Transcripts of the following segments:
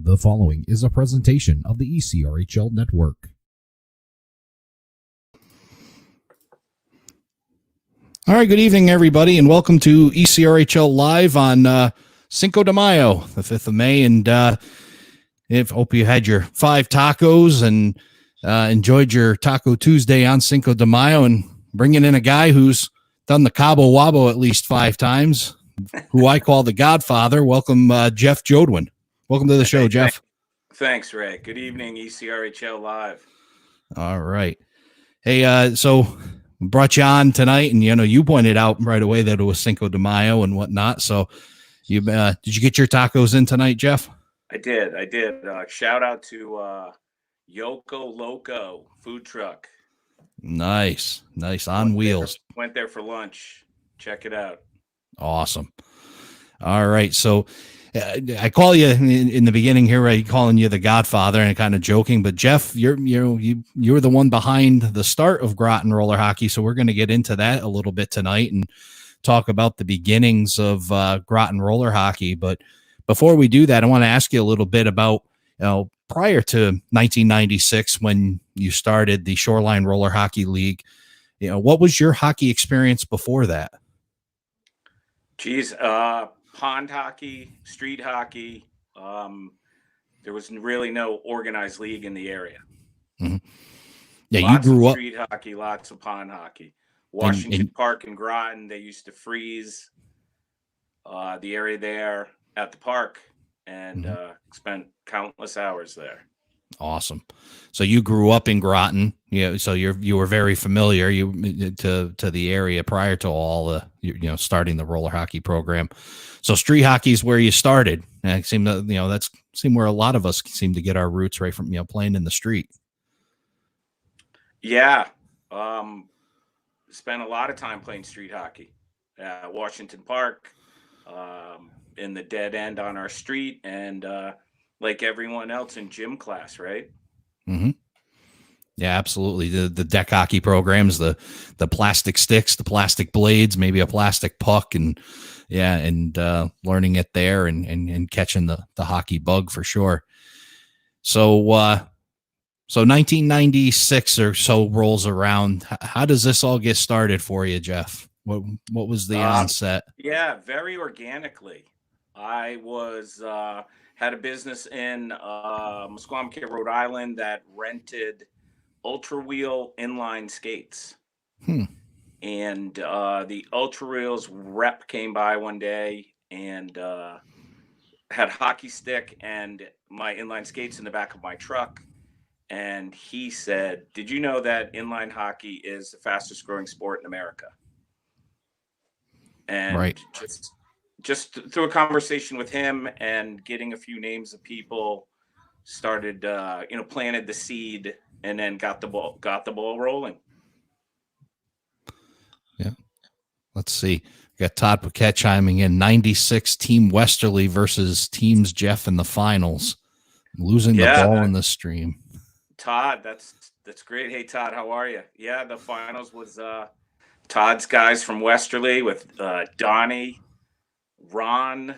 The following is a presentation of the ECRHL Network. All right, good evening, everybody, and welcome to ECRHL Live on Cinco de Mayo, the 5th of May. And hope you had your 5 tacos and enjoyed your Taco Tuesday on Cinco de Mayo, and bringing in a guy who's done the Cabo Wabo at least 5 times, who I call the Godfather. Welcome, Jeff Jodoin. Welcome to the show, Jeff. Thanks, Ray. Good evening, ECRHL Live. All right. Hey, so brought you on tonight, and you pointed out right away that it was Cinco de Mayo and whatnot. So you did you get your tacos in tonight, Jeff? I did. Shout out to Yoko Loco food truck. Nice on wheels. Went there for lunch. Check it out. Awesome. All right, so I call you in the beginning here, right? Calling you the Godfather, and kind of joking, but Jeff, you're the one behind the start of Groton roller hockey. So we're going to get into that a little bit tonight and talk about the beginnings of Groton roller hockey. But before we do that, I want to ask you a little bit about prior to 1996, when you started the Shoreline Roller Hockey League. What was your hockey experience before that? Geez, pond hockey, street hockey. There was really no organized league in the area. Mm-hmm. Yeah, lots you grew of up street hockey, lots of pond hockey. Washington Park in Groton, they used to freeze the area there at the park, and spent countless hours there. Awesome. So you grew up in Groton, so you were very familiar to the area prior to all starting the roller hockey program. So street hockey is where you started, and it seemed to, that's where a lot of us seem to get our roots, right from playing in the street. Yeah, spent a lot of time playing street hockey at Washington Park, in the dead end on our street, and like everyone else in gym class, right? Mm-hmm. Yeah, absolutely. The deck hockey programs, the plastic sticks, the plastic blades, maybe a plastic puck, and learning it there and catching the hockey bug for sure. So 1996 or so rolls around. How does this all get started for you, Jeff? What was the onset? Yeah, very organically. I was had a business in Squamish, Rhode Island, that rented Ultra Wheel inline skates. And the Ultra Wheels rep came by one day and had hockey stick and my inline skates in the back of my truck. And he said, "Did you know that inline hockey is the fastest growing sport in America?" And right. Just through a conversation with him and getting a few names of people, started planted the seed, and then got the ball rolling. Yeah. Let's see. We got Todd Paquette chiming in. 96 Team Westerly versus Teams Jeff in the finals. Losing the ball in the stream. Todd, that's great. Hey Todd, how are you? Yeah, the finals was Todd's guys from Westerly with Donnie, Ron,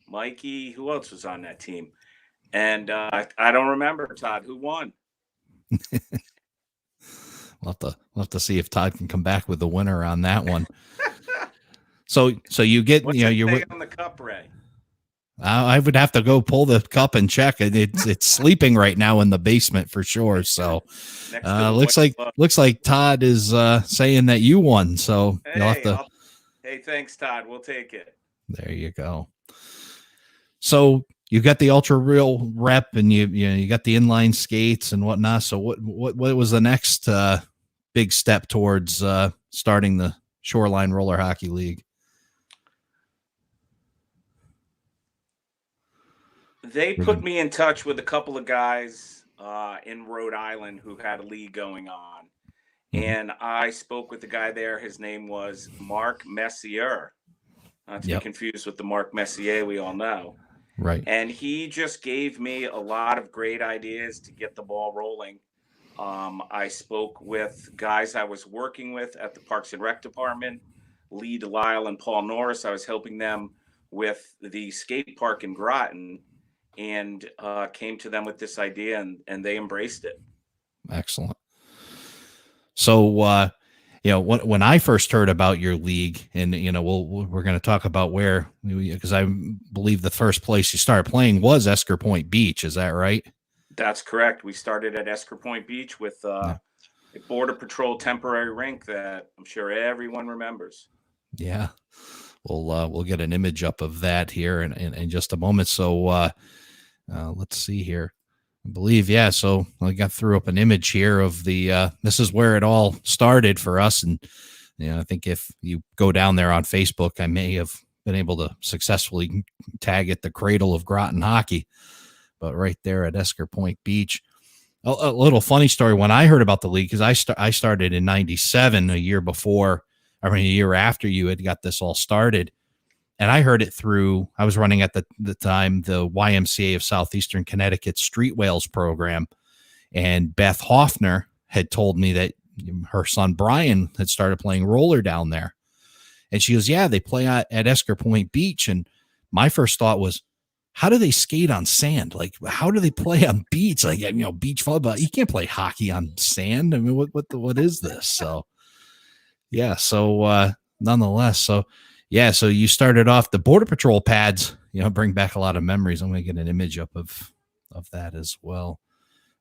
Mikey. Who else was on that team? And I don't remember, Todd. Who won? We'll have to see if Todd can come back with the winner on that one. So you get you're on the cup, Ray. I would have to go pull the cup and check it. It's sleeping right now in the basement for sure. So looks like Todd is saying that you won. So you'll have to. Hey, thanks, Todd. We'll take it. There you go. So you got the Ultra Real rep, and you got the inline skates and whatnot. So what was the next big step towards starting the Shoreline Roller Hockey League? They put me in touch with a couple of guys in Rhode Island who had a league going on. And I spoke with the guy there. His name was Mark Messier. Not to be confused with the Mark Messier we all know. Right. And he just gave me a lot of great ideas to get the ball rolling. I spoke with guys I was working with at the Parks and Rec department, Lee Delisle and Paul Norris. I was helping them with the skate park in Groton. and came to them with this idea, and they embraced it. Excellent. So, when I first heard about your league, and we're going to talk about where, because I believe the first place you started playing was Esker Point Beach. Is that right? That's correct. We started at Esker Point Beach with a Border Patrol temporary rink that I'm sure everyone remembers. Yeah. We'll get an image up of that here in just a moment. So let's see here. I believe, so I threw up an image here of the this is where it all started for us. And I think if you go down there on Facebook, I may have been able to successfully tag it the cradle of Groton hockey. But right there at Esker Point Beach. A little funny story when I heard about the league, because I started in 97, a year after you had got this all started. And I heard it through, I was running at the time, the YMCA of Southeastern Connecticut Street Wales program. And Beth Hoffner had told me that her son Brian had started playing roller down there. And she goes, yeah, they play at Esker Point Beach. And my first thought was, how do they skate on sand? Like, how do they play on beach? Like, beach volleyball. You can't play hockey on sand. I mean, what is this? So, yeah. So, nonetheless, so you started off the Border Patrol pads, bring back a lot of memories. I'm going to get an image up of that as well.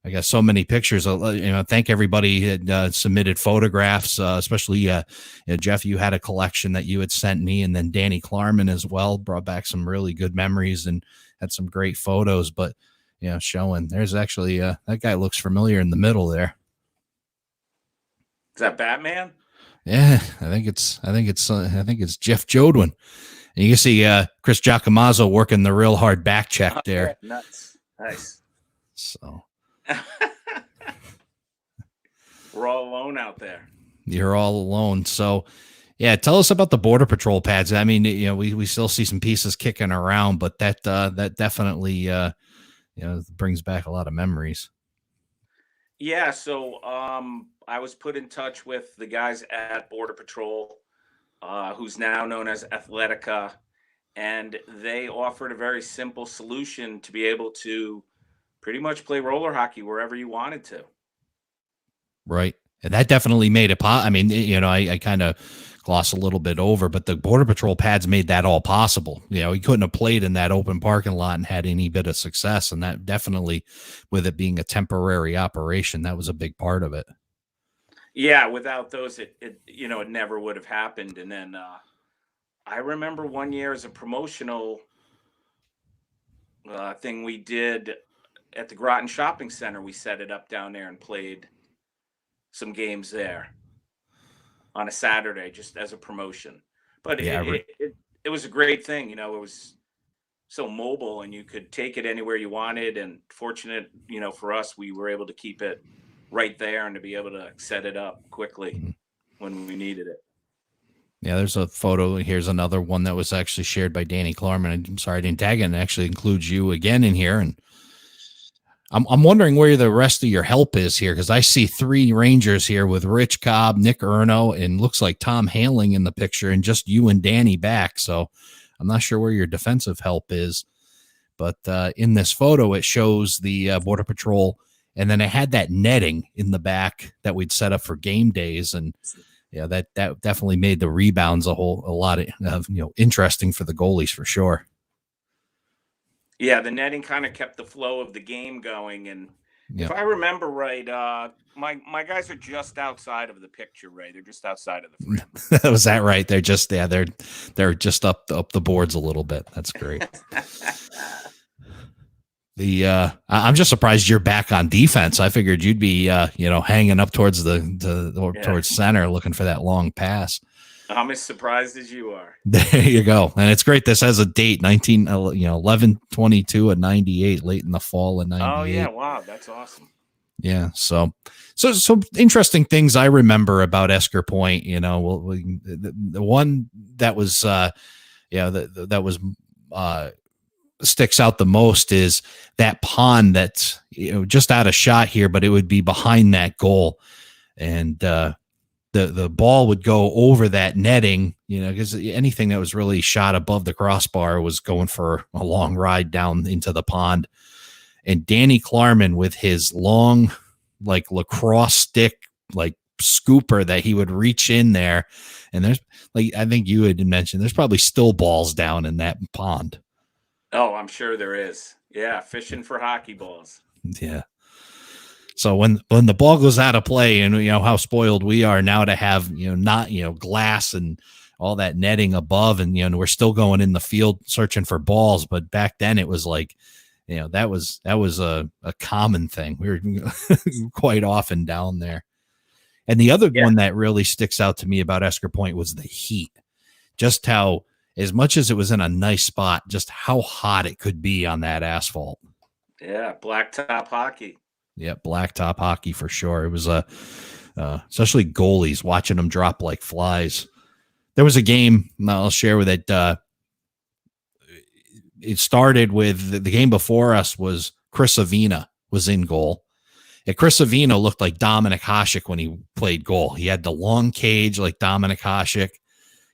I got so many pictures. Thank everybody that submitted photographs, especially Jeff. You had a collection that you had sent me, and then Danny Klarman as well brought back some really good memories and had some great photos. But showing there's actually that guy looks familiar in the middle there. Is that Batman? Yeah, I think it's Jeff Jodoin. And you can see Chris Giacomazzo working the real hard back check there. Yeah, nuts. Nice. So. We're all alone out there. You're all alone. So, yeah, tell us about the Border Patrol pads. I mean, we still see some pieces kicking around, but that definitely brings back a lot of memories. Yeah, so I was put in touch with the guys at Border Patrol, who's now known as Athletica, and they offered a very simple solution to be able to pretty much play roller hockey wherever you wanted to. Right. And that definitely made it. I mean, I kind of gloss a little bit over, but the Border Patrol pads made that all possible. He couldn't have played in that open parking lot and had any bit of success. And that definitely, with it being a temporary operation, that was a big part of it. Yeah. Without those, it never would have happened. And then I remember one year as a promotional thing we did at the Groton Shopping Center. We set it up down there and played some games there on a Saturday, just as a promotion. But it was a great thing. It was so mobile and you could take it anywhere you wanted. And fortunate, for us, we were able to keep it right there and to be able to set it up quickly when we needed it. Yeah, there's a photo. Here's another one that was actually shared by Danny Klarman. I'm sorry I didn't tag it. It actually includes you again in here. And I'm wondering where the rest of your help is here, because I see 3 Rangers here with Rich Cobb, Nick Erno, and looks like Tom Haling in the picture, and just you and Danny back. So I'm not sure where your defensive help is. But in this photo, it shows the Border Patrol, and then it had that netting in the back that we'd set up for game days. And yeah, that definitely made the rebounds a lot of interesting for the goalies for sure. Yeah, the netting kind of kept the flow of the game going. And if I remember right, my guys are just outside of the picture, Ray. They're just outside of the frame. Was that right? They're just they're just up the boards a little bit. That's great. I'm just surprised you're back on defense. I figured you'd be hanging up towards towards center looking for that long pass. I'm as surprised as you are. There you go. And it's great. This has a date, 11/22 of 98, late in the fall of 98. Oh yeah. Wow. That's awesome. Yeah. So interesting things I remember about Esker Point, the one that was, that was, sticks out the most is that pond that's, just out of shot here, but it would be behind that goal. And, the ball would go over that netting, because anything that was really shot above the crossbar was going for a long ride down into the pond. And Danny Klarman with his long, like lacrosse stick, like scooper that he would reach in there. And there's I think you had mentioned, there's probably still balls down in that pond. Oh, I'm sure there is. Yeah. Fishing for hockey balls. Yeah. So when the ball goes out of play, and how spoiled we are now to have not glass and all that netting above, and we're still going in the field searching for balls, but back then it was like that was a common thing. We were quite often down there. And the other one that really sticks out to me about Esker Point was the heat. Just how, as much as it was in a nice spot, just how hot it could be on that asphalt. Yeah, blacktop hockey. Yeah, blacktop hockey for sure. It was especially goalies, watching them drop like flies. There was a game I'll share with it. It started with the game before us was Chris Avina was in goal. And Chris Avina looked like Dominic Hasek when he played goal. He had the long cage like Dominic Hasek.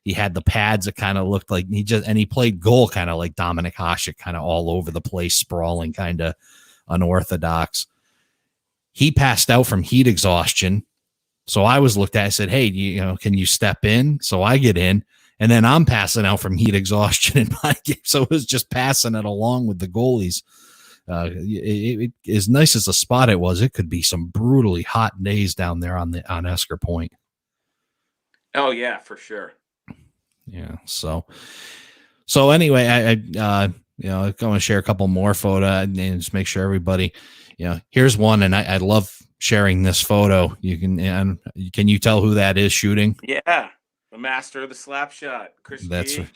He had the pads that kind of looked like he played goal kind of like Dominic Hasek, kind of all over the place, sprawling, kind of unorthodox. He passed out from heat exhaustion. So I was looked at, I said, hey, can you step in? So I get in, and then I'm passing out from heat exhaustion in my game. So it was just passing it along with the goalies. As nice as the spot it was, it could be some brutally hot days down there on Esker Point. Oh yeah, for sure. Yeah. So anyway, I going to share a couple more photos and just make sure everybody, here's one. And I love sharing this photo. Can you tell who that is shooting? Yeah. The master of the slap shot, Chris G.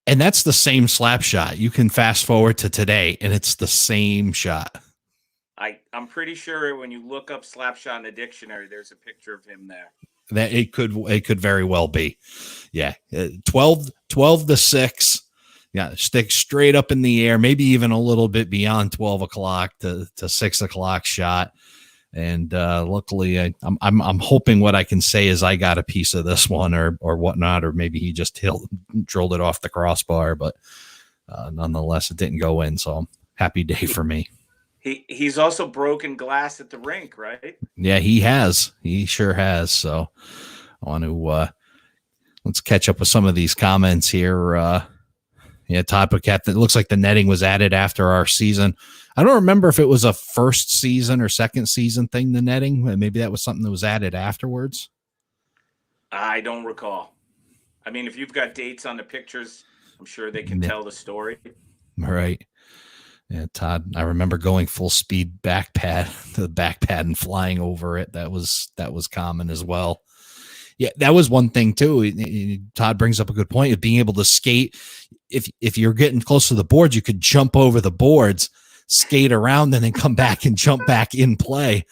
And that's the same slap shot. You can fast forward to today and it's the same shot. I'm pretty sure when you look up slap shot in the dictionary, there's a picture of him there. That it could very well be. Yeah. 12-6. Yeah. Stick straight up in the air, maybe even a little bit beyond 12 o'clock to 6 o'clock shot. And luckily I'm hoping what I can say is I got a piece of this one or whatnot, or maybe he just drilled it off the crossbar, but nonetheless, it didn't go in. So happy day for me. He's also broken glass at the rink, right? Yeah, he has. He sure has. So I want to let's catch up with some of these comments here. Todd Paquette, it looks like the netting was added after our season. I don't remember if it was a first season or second season thing, the netting. Maybe that was something that was added afterwards. I don't recall. I mean, if you've got dates on the pictures, I'm sure they can tell the story. Right. Yeah, Todd, I remember going full speed back pad to the back pad and flying over it. That was common as well. Yeah, that was one thing too. Todd brings up a good point of being able to skate. If you're getting close to the boards, you could jump over the boards, skate around, and then come back and jump back in play.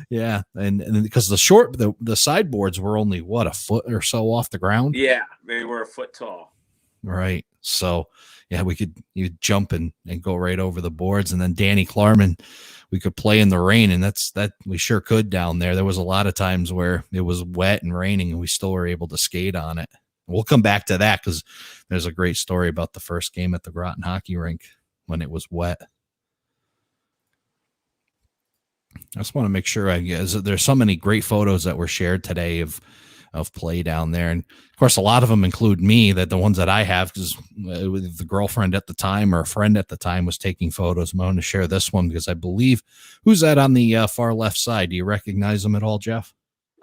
Yeah, and because the sideboards were only a foot or so off the ground. Yeah, they were a foot tall. Right. So yeah, you'd jump and go right over the boards, and then Danny Klarman, we could play in the rain, and that we sure could down there. There was a lot of times where it was wet and raining, and we still were able to skate on it. We'll come back to that because there's a great story about the first game at the Groton Hockey Rink when it was wet. I just want to make sure there's so many great photos that were shared today of play down there. And of course, a lot of them include me, the ones that I have, because the girlfriend at the time or a friend at the time was taking photos. I'm going to share this one because I believe, who's that on the far left side? Do you recognize them at all, Jeff?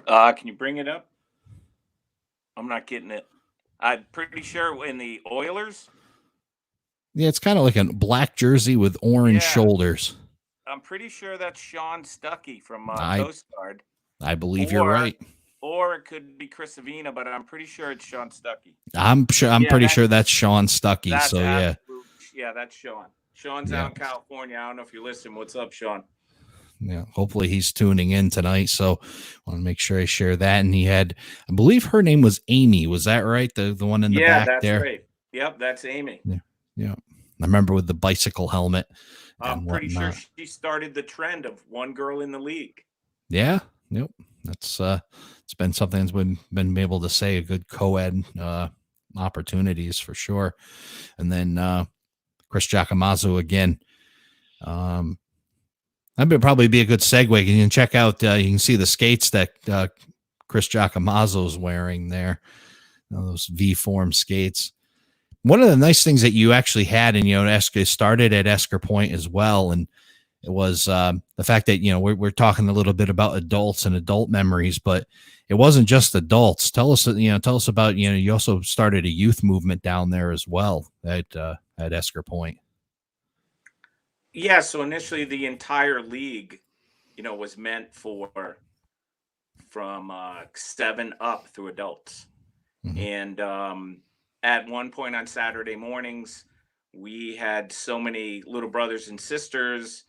Can you bring it up? I'm not getting it. I'm pretty sure in the Oilers. Yeah, it's kind of like a black jersey with orange shoulders. I'm pretty sure that's Sean Stuckey from Coast Guard. I believe you're right. Or it could be Chris Avina, but I'm pretty sure it's Sean Stuckey. I'm pretty sure that's Sean Stuckey. So yeah. Yeah, that's Sean. Sean's out in California. I don't know if you're listening. What's up, Sean? Yeah, hopefully he's tuning in tonight. So I want to make sure I share that. And he had, I believe her name was Amy. Was that right? The one in the back there? Yeah, that's right. Yep, that's Amy. Yeah. I remember with the bicycle helmet. I'm pretty sure she started the trend of one girl in the league. Yeah. Yep. That's it's been something that's been able to say a good co-ed opportunities for sure. And then Chris Giacomazzo again. That would probably be a good segue. You can check out. You can see the skates that Chris Giacomazzo is wearing there. Those V-form skates. One of the nice things that you actually had, and Esker started at Esker Point as well, and it was the fact that we're talking a little bit about adults and adult memories, but it wasn't just adults. Tell us about you also started a youth movement down there as well at Esker Point. Yeah, so initially the entire league, was meant for from 7 up through adults. Mm-hmm. And at one point on Saturday mornings, we had so many little brothers and sisters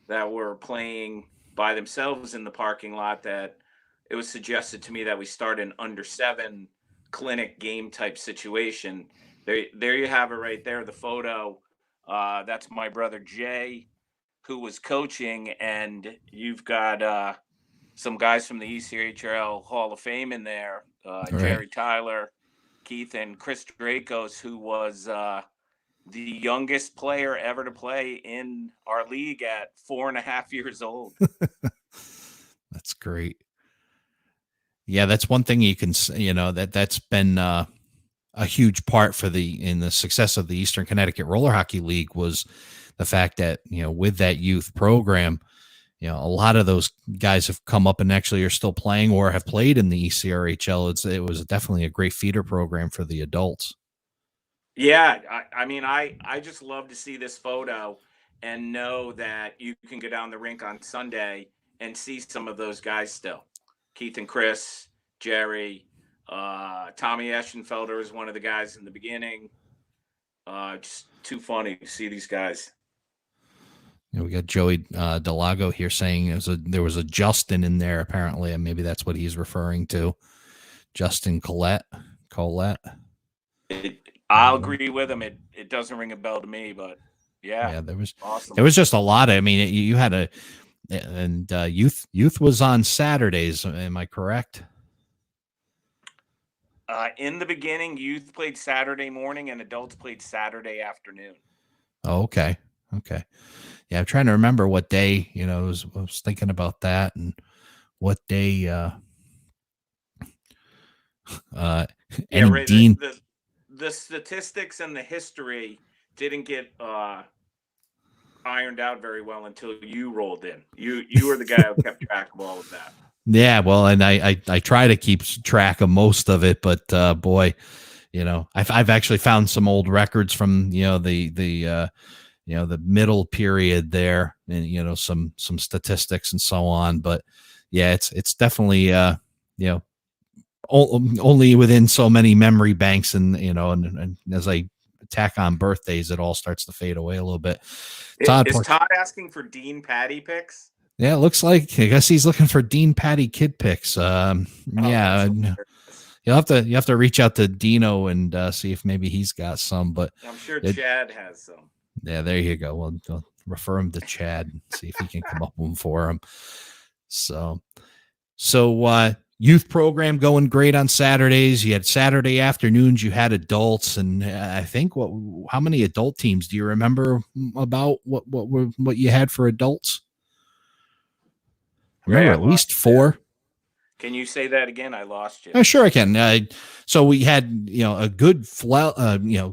that were playing by themselves in the parking lot that it was suggested to me that we start an under 7 clinic game type situation. There you have it right there, the photo. That's my brother Jay, who was coaching, and you've got some guys from the ECRHL Hall of Fame in there, Right. Jerry Tyler, Keith, and Chris Dracos, who was the youngest player ever to play in our league at 4.5 years old. That's great. Yeah, that's one thing you can, that's been a huge part in the success of the Eastern Connecticut Roller Hockey League was the fact that, with that youth program, a lot of those guys have come up and actually are still playing or have played in the ECRHL. It was definitely a great feeder program for the adults. Yeah, I mean, I just love to see this photo and know that you can go down the rink on Sunday and see some of those guys still. Keith and Chris, Jerry, Tommy Eschenfelder is one of the guys in the beginning. Just too funny to see these guys. We got Joey Delago here saying there was a Justin in there apparently, and maybe that's what he's referring to. Justin Colette. I'll agree with him. It doesn't ring a bell to me, but yeah, there was awesome. There was just a lot of. I mean, you had youth was on Saturdays. Am I correct? In the beginning, youth played Saturday morning and adults played Saturday afternoon. Oh, okay. Yeah, I'm trying to remember what day. I was thinking about that and what day. Right. Dean. The statistics and the history didn't get ironed out very well until you rolled in. You were the guy who kept track of all of that. Yeah, well, and I try to keep track of most of it, but boy, I've actually found some old records from the middle period there, and some statistics and so on. But yeah, it's definitely only within so many memory banks, and and as I tack on birthdays, it all starts to fade away a little bit. Is Todd asking for Dean Patty picks? Yeah, it looks like, I guess he's looking for Dean Patty kid picks. Yeah, you have to reach out to Dino and see if maybe he's got some. But I'm sure Chad has some. Yeah, there you go. We'll refer him to Chad and see if he can come up with them for him. So youth program going great on Saturdays. You had Saturday afternoons. You had adults, and I think how many adult teams do you remember about? What you had for adults? I remember at least 4. Can you say that again? I lost you. Oh, sure I can. So we had, a good,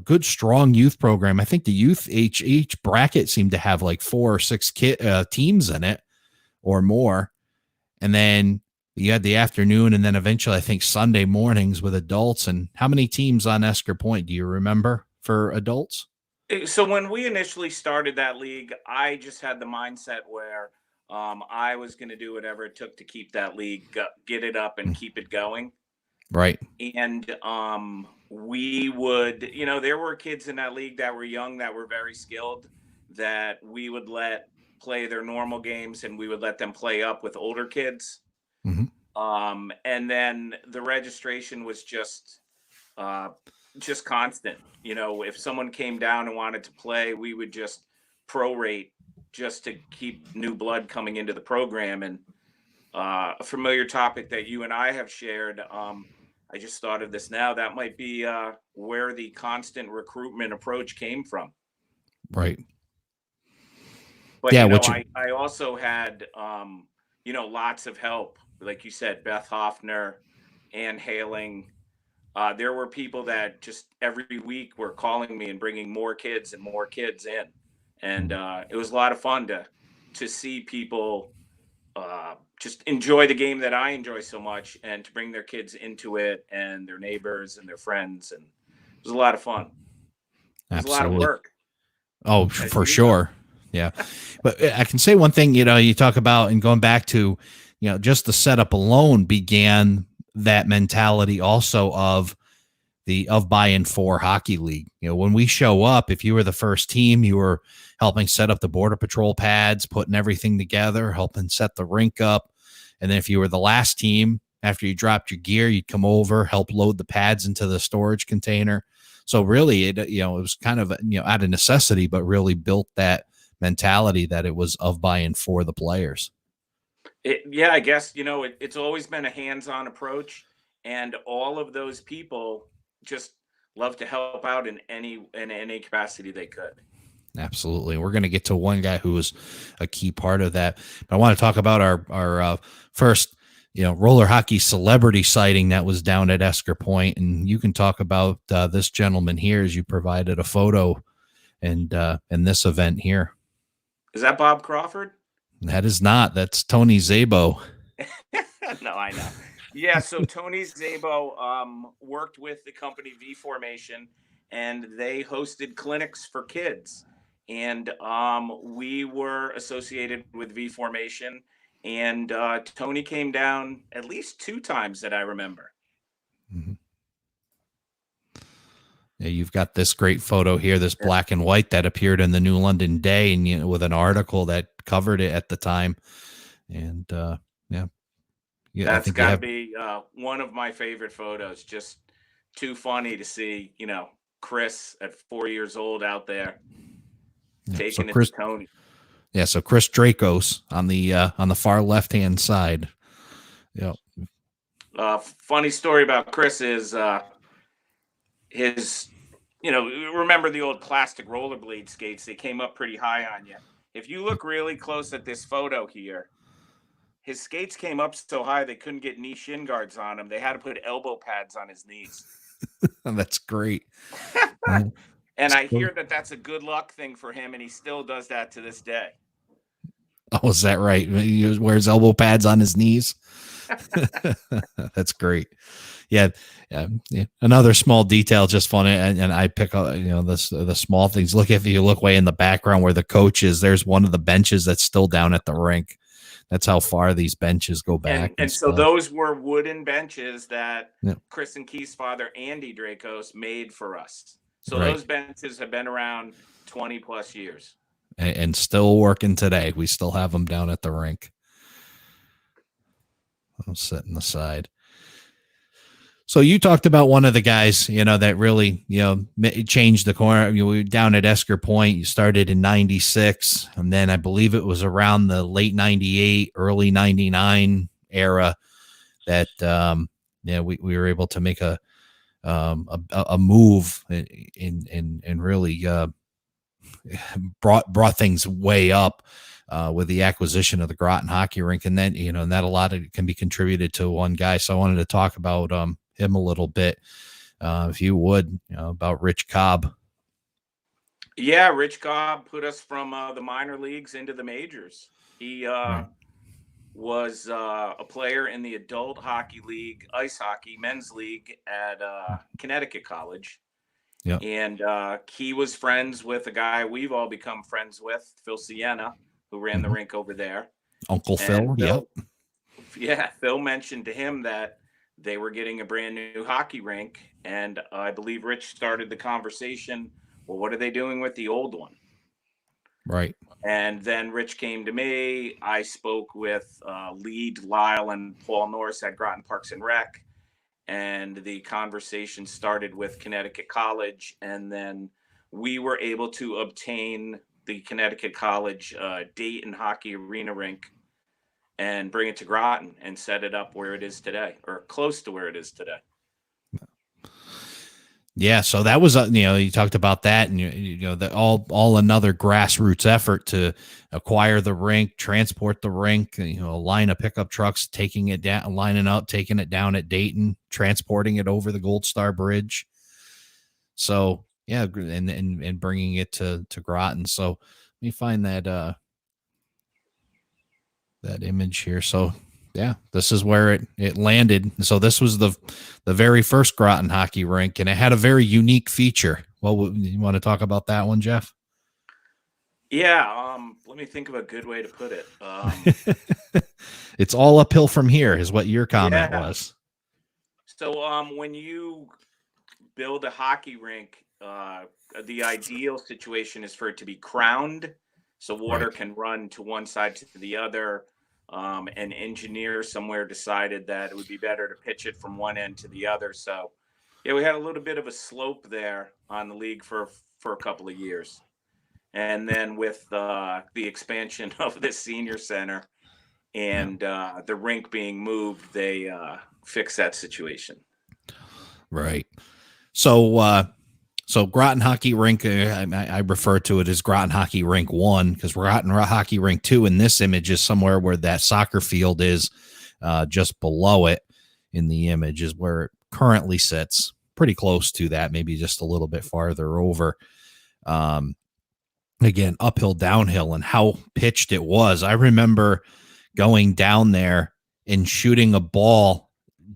good strong youth program. I think the youth each bracket seemed to have like 4 or 6 teams in it or more. And then you had the afternoon, and then eventually I think Sunday mornings with adults. And how many teams on Esker Point do you remember for adults? So when we initially started that league, I just had the mindset where I was going to do whatever it took to keep that league, get it up and keep it going. Right. And we would, there were kids in that league that were young, that were very skilled, that we would let play their normal games, and we would let them play up with older kids. Mm-hmm. And then the registration was just constant. If someone came down and wanted to play, we would just prorate just to keep new blood coming into the program. And a familiar topic that you and I have shared. I just thought of this now. That might be where the constant recruitment approach came from. Right. But Yeah. you know, Which, I also had lots of help, like you said, Beth Hoffner, Ann Haling. There were people that just every week were calling me and bringing more kids and more kids in, and it was a lot of fun to see people just enjoy the game that I enjoy so much, and to bring their kids into it and their neighbors and their friends, and it was a lot of fun. It was a lot of absolutely. work, Oh, as for you know. sure. Yeah. But I can say one thing, you talk about, and going back to, just the setup alone began that mentality also of buy-in for hockey league. When we show up, if you were the first team, you were helping set up the border patrol pads, putting everything together, helping set the rink up. And then if you were the last team, after you dropped your gear, you'd come over, help load the pads into the storage container. So really, it was kind of, out of necessity, but really built that mentality that it was of buy-in for the players. Yeah, I guess it's always been a hands-on approach, and all of those people just love to help out in any capacity they could. Absolutely. We're going to get to one guy who was a key part of that. But I want to talk about our first, roller hockey celebrity sighting that was down at Esker Point. And you can talk about this gentleman here, as you provided a photo and in this event here. Is that Bob Crawford? That is not. That's Tony Szabo. No, I know. Yeah, so Tony Szabo worked with the company V Formation, and they hosted clinics for kids. And we were associated with V Formation, and Tony came down at least 2 times that I remember. Mm-hmm. Yeah, you've got this great photo here, this black and white that appeared in the New London Day, and with an article that covered it at the time. And yeah, I That's think you got to have. be one of my favorite photos. Just too funny to see, Chris at 4 years old out there So taking it to Chris, Tony. yeah, so Chris Dracos on the far left hand side. Yeah. Funny story about Chris is his, remember the old plastic rollerblade skates? They came up pretty high on you. If you look really close at this photo here, his skates came up so high they couldn't get knee shin guards on him. They had to put elbow pads on his knees. That's great. And I hear that that's a good luck thing for him, and he still does that to this day. Oh, is that right? He wears elbow pads on his knees. That's great. Yeah. Another small detail, just funny, and I pick up, the small things. If you look way in the background where the coach is, there's one of the benches that's still down at the rink. That's how far these benches go back. And so those were wooden benches that Chris and Key's father, Andy Dracos, made for us. So those benches have been around 20 plus years. And still working today. We still have them down at the rink. I'm sitting aside. So you talked about one of the guys, that really, changed the corner. You were down at Esker Point. You started in '96, and then I believe it was around the late '98, early '99 era that we were able to make a move and really brought things way up with the acquisition of the Groton Hockey Rink, and then and that a lot of it can be contributed to one guy. So I wanted to talk about him a little bit, if you would, about Rich Cobb. Yeah, Rich Cobb put us from the minor leagues into the majors. He was a player in the adult hockey league, ice hockey, men's league at Connecticut College. Yeah. And he was friends with a guy we've all become friends with, Phil Sienna, who ran the rink over there. Uncle Phil, yep. Yeah, Phil mentioned to him that they were getting a brand new hockey rink, and I believe Rich started the conversation, well, what are they doing with the old one? Right. And then Rich came to me. I spoke with Lead, Lyle, and Paul Norris at Groton Parks and Rec, and the conversation started with Connecticut College, and then we were able to obtain the Connecticut College Dayton Hockey Arena rink and bring it to Groton and set it up where it is today, or close to where it is today. Yeah, so that was you talked about that, and all another grassroots effort to acquire the rink, transport the rink, a line of pickup trucks taking it down, lining up, taking it down at Dayton, transporting it over the Gold Star Bridge. So yeah, and bringing it to Groton. So let me find that image here. So yeah, this is where it landed. So this was the very first Groton hockey rink, and it had a very unique feature. Well, you want to talk about that one, Jeff? Yeah, let me think of a good way to put it. It's all uphill from here, is what your comment was. So when you build a hockey rink, the ideal situation is for it to be crowned, so water can run to one side to the other. An engineer somewhere decided that it would be better to pitch it from one end to the other. So yeah, we had a little bit of a slope there on the league for a couple of years. And then with the expansion of the senior center and the rink being moved, they fixed that situation. Right. So Groton Hockey Rink, I refer to it as Groton Hockey Rink 1, because Groton Hockey Rink 2 in this image is somewhere where that soccer field is, just below it in the image is where it currently sits, pretty close to that, maybe just a little bit farther over. Again, uphill, downhill, and how pitched it was. I remember going down there and shooting a ball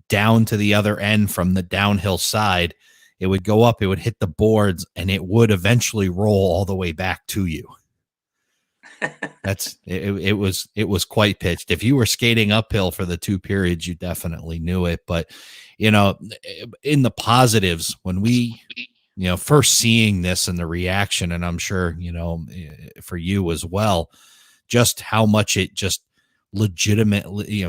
down to the other end from the downhill side. It would go up, it would hit the boards, and it would eventually roll all the way back to you. It was quite pitched. If you were skating uphill for the 2 periods, you definitely knew it. But, in the positives, when we, first seeing this and the reaction, and I'm sure, for you as well, just how much it just legitimately,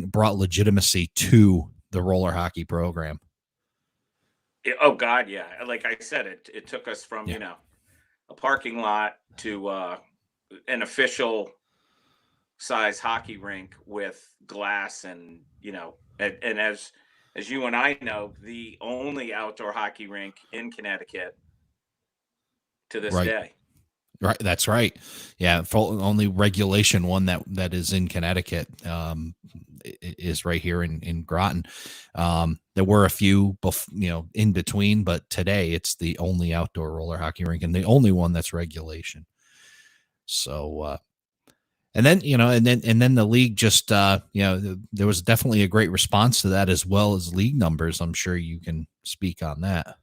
brought legitimacy to the roller hockey program. Oh God, yeah. Like I said, it took us from a parking lot to an official size hockey rink with glass, and and as you and I know, the only outdoor hockey rink in Connecticut to this day. Right, that's right. Yeah, only regulation one that is in Connecticut is right here in Groton. There were a few, in between, but today it's the only outdoor roller hockey rink and the only one that's regulation. So, and then the league just there was definitely a great response to that, as well as league numbers. I'm sure you can speak on that.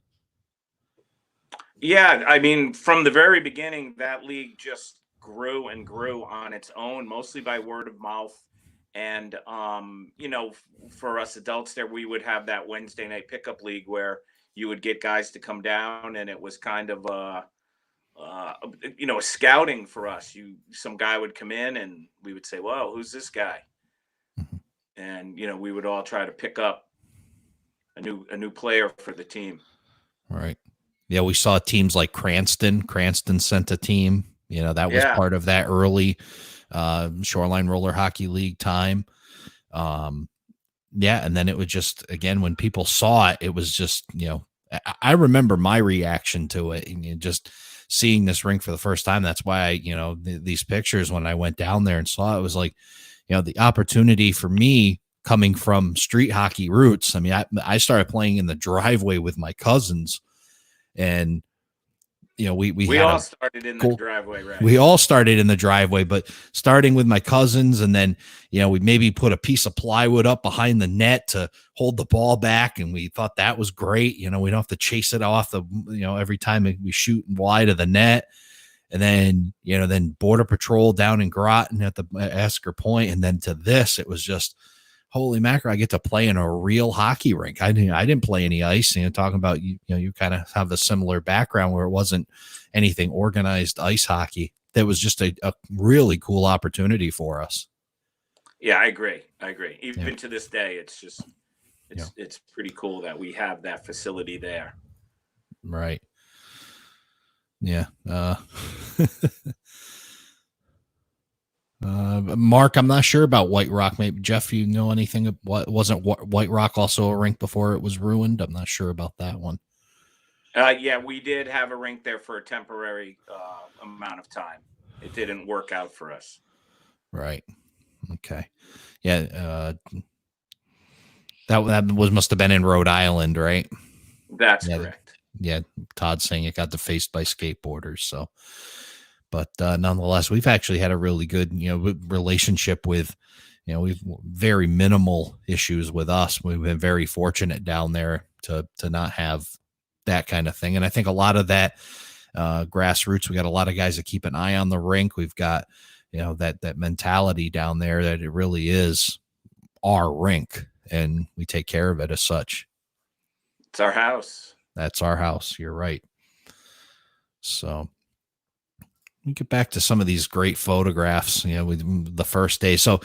Yeah, I mean, from the very beginning, that league just grew and grew on its own, mostly by word of mouth. And for us adults there, we would have that Wednesday night pickup league where you would get guys to come down, and it was kind of a scouting for us. Some guy would come in, and we would say, "Whoa, who's this guy?" And we would all try to pick up a new player for the team. Right. Yeah, we saw teams like Cranston. Cranston sent a team. That was part of that early Shoreline Roller Hockey League time. And then it was just, again, when people saw it, it was just, I remember my reaction to it, and just seeing this rink for the first time. That's why these pictures, when I went down there and saw it, was like, the opportunity for me coming from street hockey roots. I mean, I started playing in the driveway with my cousins. And we all started in the driveway, right? We all started in the driveway, but starting with my cousins, and then we maybe put a piece of plywood up behind the net to hold the ball back, and we thought that was great. We don't have to chase it off every time we shoot wide of the net. And then then Border Patrol down in Groton at the Esker Point, and then to this, it was just, holy mackerel, I get to play in a real hockey rink. I didn't play any ice. Talking about, you kind of have a similar background where it wasn't anything organized ice hockey. That was just a really cool opportunity for us. Yeah, I agree. Even to this day, it's pretty cool that we have that facility there. Right. Yeah. Mark, I'm not sure about White Rock. Maybe Jeff, you know anything? What wasn't White Rock also a rink before it was ruined? I'm not sure about that one. Yeah, we did have a rink there for a temporary amount of time. It didn't work out for us. Right. Okay. Yeah. That must have been in Rhode Island, right? That's correct. Yeah. Todd's saying it got defaced by skateboarders. So, but nonetheless, we've actually had a really good, relationship with, we've very minimal issues with us. We've been very fortunate down there to not have that kind of thing. And I think a lot of that grassroots, we got a lot of guys that keep an eye on the rink. We've got, that mentality down there that it really is our rink and we take care of it as such. It's our house. That's our house. You're right. So we get back to some of these great photographs, with the first day. So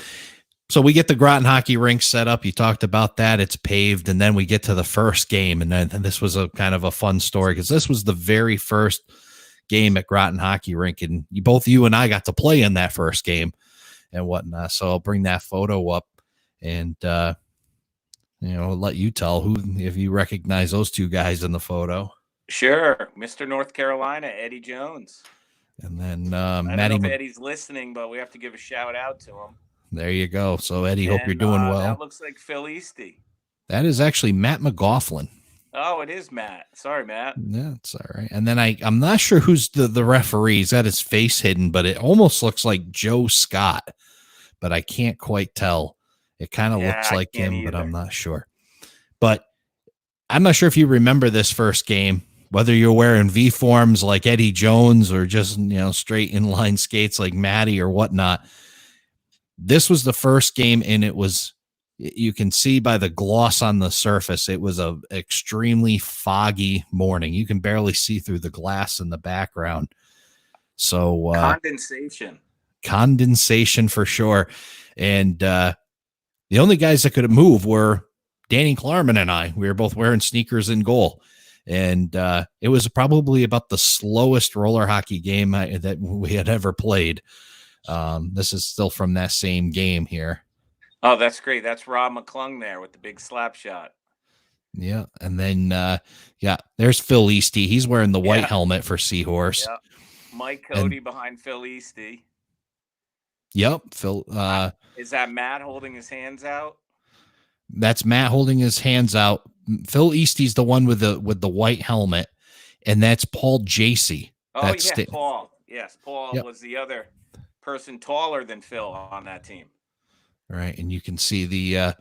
we get the Groton Hockey Rink set up. You talked about that. It's paved. And then we get to the first game. And then this was a kind of a fun story because this was the very first game at Groton Hockey Rink. And both you and I got to play in that first game and whatnot. So I'll bring that photo up and, let you tell if you recognize those two guys in the photo. Sure. Mr. North Carolina, Eddie Jones. And then I don't know if Eddie's listening, but we have to give a shout out to him. There you go. So, Eddie, hope you're doing well. That looks like Phil Easty. That is actually Matt McGoughlin. Oh, it is Matt. Sorry, Matt. Yeah, it's all right. And then I'm not sure who's the referee. He's got his face hidden, but it almost looks like Joe Scott, but I can't quite tell. It kind of looks like him, either. But I'm not sure. But I'm not sure if you remember this first game, whether you're wearing V forms like Eddie Jones or just, straight inline skates like Matty or whatnot. This was the first game, and you can see by the gloss on the surface, it was a extremely foggy morning. You can barely see through the glass in the background. So condensation for sure. And the only guys that could move were Danny Klarman and I. We were both wearing sneakers in goal. And it was probably about the slowest roller hockey game that we had ever played. This is still from that same game here. Oh, that's great. That's Rob McClung there with the big slap shot. Yeah. And then, there's Phil Easty. He's wearing the white helmet for Seahorse. Yep. Mike Cody behind Phil Easty. Yep. Phil. Is that Matt holding his hands out? That's Matt holding his hands out. Phil Easty's the one with the white helmet, and that's Paul Jacey. Oh, Paul. Yes, Paul was the other person taller than Phil on that team. Right, and you can see the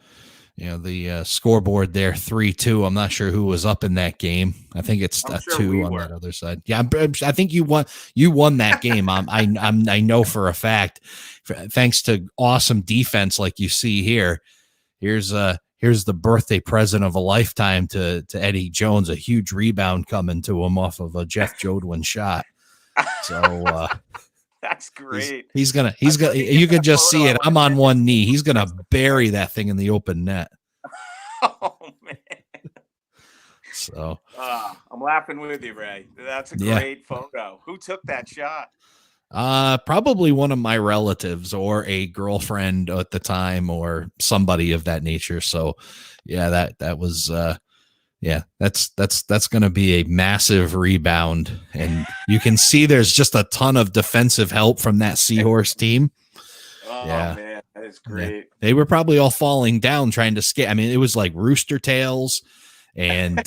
scoreboard there, 3-2. I'm not sure who was up in that game. I think it's a 2 on that other side. Yeah, I think you won. You won that game. I know for a fact, thanks to awesome defense like you see here. Here's the birthday present of a lifetime to Eddie Jones, a huge rebound coming to him off of a Jeff Jodoin shot. So that's great. He's gonna you can just see it. I'm on one knee. He's gonna bury that thing in the open net. Oh man. So I'm laughing with you, Ray. That's a great photo. Who took that shot? Probably one of my relatives or a girlfriend at the time or somebody of that nature. So yeah, that was, that's going to be a massive rebound. And you can see there's just a ton of defensive help from that Seahorse team. Oh man, that is great. Yeah. They were probably all falling down trying to skate. I mean, it was like rooster tails and,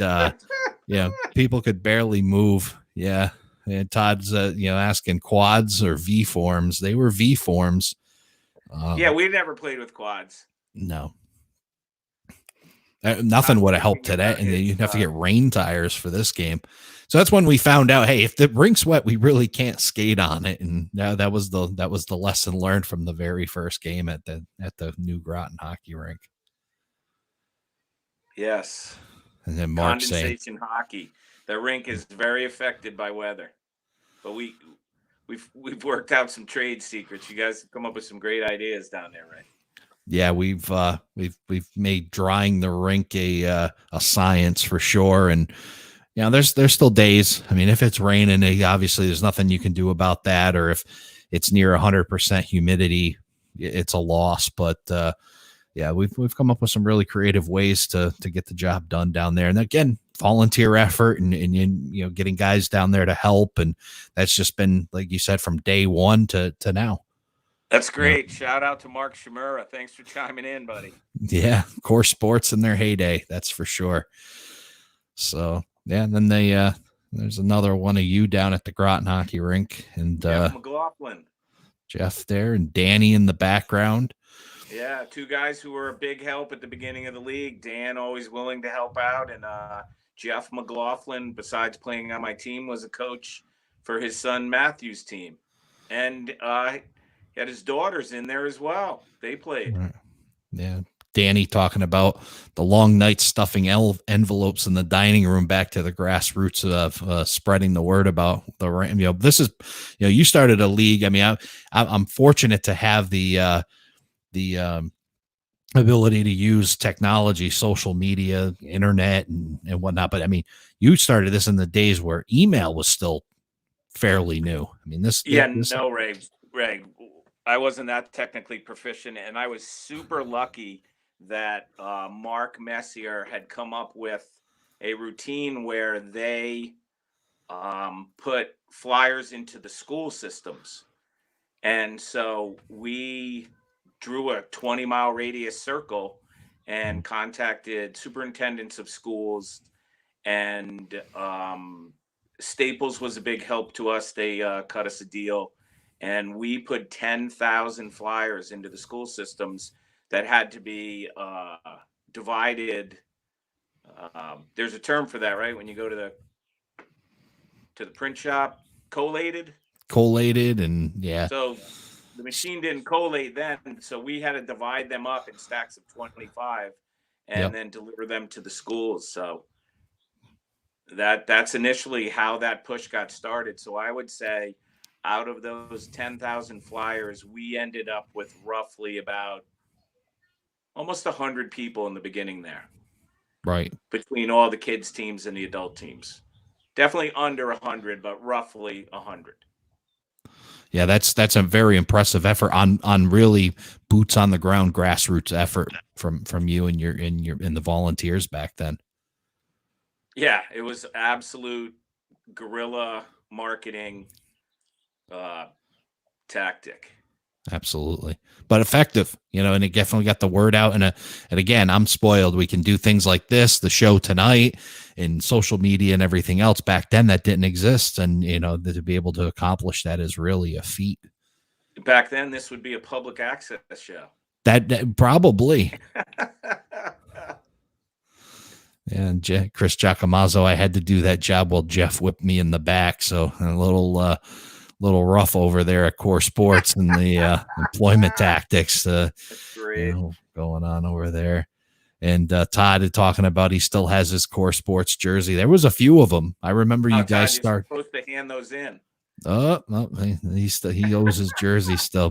people could barely move. Yeah. And Todd's, asking quads or V forms. They were V forms. We never played with quads. No. Nothing would have helped today. And you'd have to get rain tires for this game. So that's when we found out, hey, if the rink's wet, we really can't skate on it. And that was the lesson learned from the very first game at the new Groton Hockey Rink. Yes. And then Mark condensation hockey. The rink is very affected by weather. But we've worked out some trade secrets. You guys have come up with some great ideas down there, right? Yeah, we've made drying the rink a science for sure. And there's still days. I mean, if it's raining, obviously there's nothing you can do about that. Or if it's near 100% humidity, it's a loss. But yeah, we've come up with some really creative ways to get the job done down there. And again, volunteer effort and you know, getting guys down there to help. And that's just been, like you said, from day one to now. That's great. Shout out to Mark Shimura. Thanks for chiming in, buddy. Yeah, core sports in their heyday, that's for sure. So yeah, and then there's another one of you down at the Groton Hockey Rink, and Jeff McLaughlin. Jeff there, and Danny in the background. Yeah, two guys who were a big help at the beginning of the league. Dan always willing to help out, and Jeff McLaughlin, besides playing on my team, was a coach for his son Matthew's team, and he had his daughters in there as well. They played. Right. Yeah, Danny talking about the long nights stuffing envelopes in the dining room, back to the grassroots of spreading the word about the, you know, this is, you know, you started a league. I mean, I'm fortunate to have the ability to use technology, social media, internet, and whatnot. But I mean, you started this in the days where email was still fairly new. I mean, no, Ray, I wasn't that technically proficient, and I was super lucky that Mark Messier had come up with a routine where they put flyers into the school systems. And so we drew a 20-mile radius circle and contacted superintendents of schools, and Staples was a big help to us. They cut us a deal, and we put 10,000 flyers into the school systems that had to be divided. There's a term for that, right? When you go to the print shop, collated, and yeah. So the machine didn't collate then, so we had to divide them up in stacks of 25 and then deliver them to the schools. So that's initially how that push got started. So I would say out of those 10,000 flyers, we ended up with roughly about almost 100 people in the beginning there. Right. Between all the kids teams and the adult teams. Definitely under 100, but roughly 100. Yeah, that's a very impressive effort on really boots on the ground grassroots effort from you and the volunteers back then. Yeah, it was absolute guerrilla marketing tactic. Absolutely. But effective, you know, and it definitely got the word out. And again, I'm spoiled. We can do things like this, the show tonight, and social media and everything else. Back then that didn't exist. And, you know, to be able to accomplish that is really a feat. Back then, this would be a public access show. That probably. And Chris Giacomazzo, I had to do that job while Jeff whipped me in the back. So a little rough over there at Core Sports and the employment tactics you know, going on over there. And Todd is talking about he still has his Core Sports jersey. There was a few of them. I remember you guys start supposed to hand those in. Oh, no, he owes his jersey still.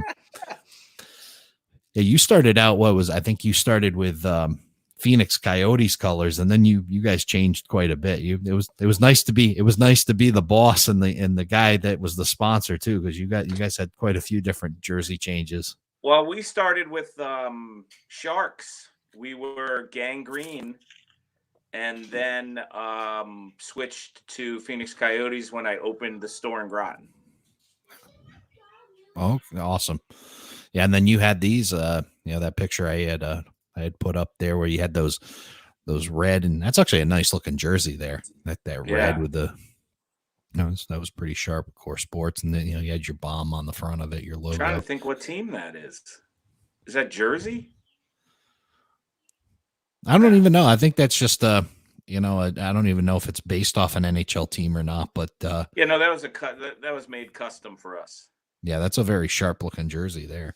Yeah, you started out. I think you started with Phoenix Coyotes colors, and then you guys changed quite a bit. It was nice to be the boss and the guy that was the sponsor too, because you guys had quite a few different jersey changes. Well, we started with Sharks. We were Gang Green, and then switched to Phoenix Coyotes when I opened the store in Groton. Oh, awesome! Yeah, and then you had these, that picture I had put up there where you had those red, and that's actually a nice looking jersey there. That red with the, that was pretty sharp. Core Sports, and then you had your bomb on the front of it, your logo. I'm trying to think what team that is. Is that Jersey? I don't even know. I think that's just I don't even know if it's based off an NHL team or not. But that was that was made custom for us. Yeah, that's a very sharp looking jersey there.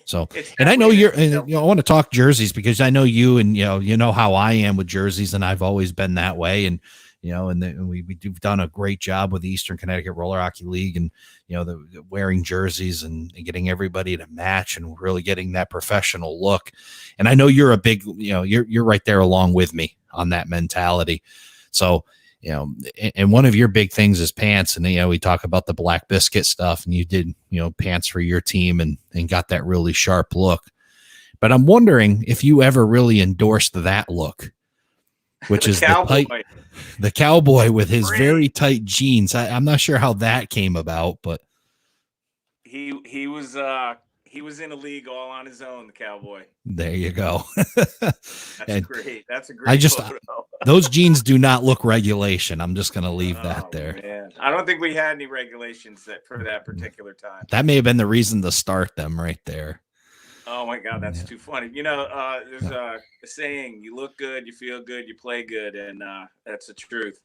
So, and I know I want to talk jerseys because I know you, and you know how I am with jerseys, and I've always been that way. And we've done a great job with the Eastern Connecticut Roller Hockey League, and the wearing jerseys and getting everybody to match and really getting that professional look. And I know you're a big, you're right there along with me on that mentality. So you know, and one of your big things is pants. And, you know, we talk about the black biscuit stuff, and you did, you know, pants for your team and got that really sharp look. But I'm wondering if you ever really endorsed that look, which is the cowboy with his very tight jeans. I'm not sure how that came about, but he was in a league all on his own, the cowboy. There you go. That's great. That's a great photo. Those jeans do not look regulation. I'm just going to leave that there. Man. I don't think we had any regulations for that particular time. That may have been the reason to start them right there. Oh my God, that's too funny. You know, there's a saying, you look good, you feel good, you play good, and that's the truth.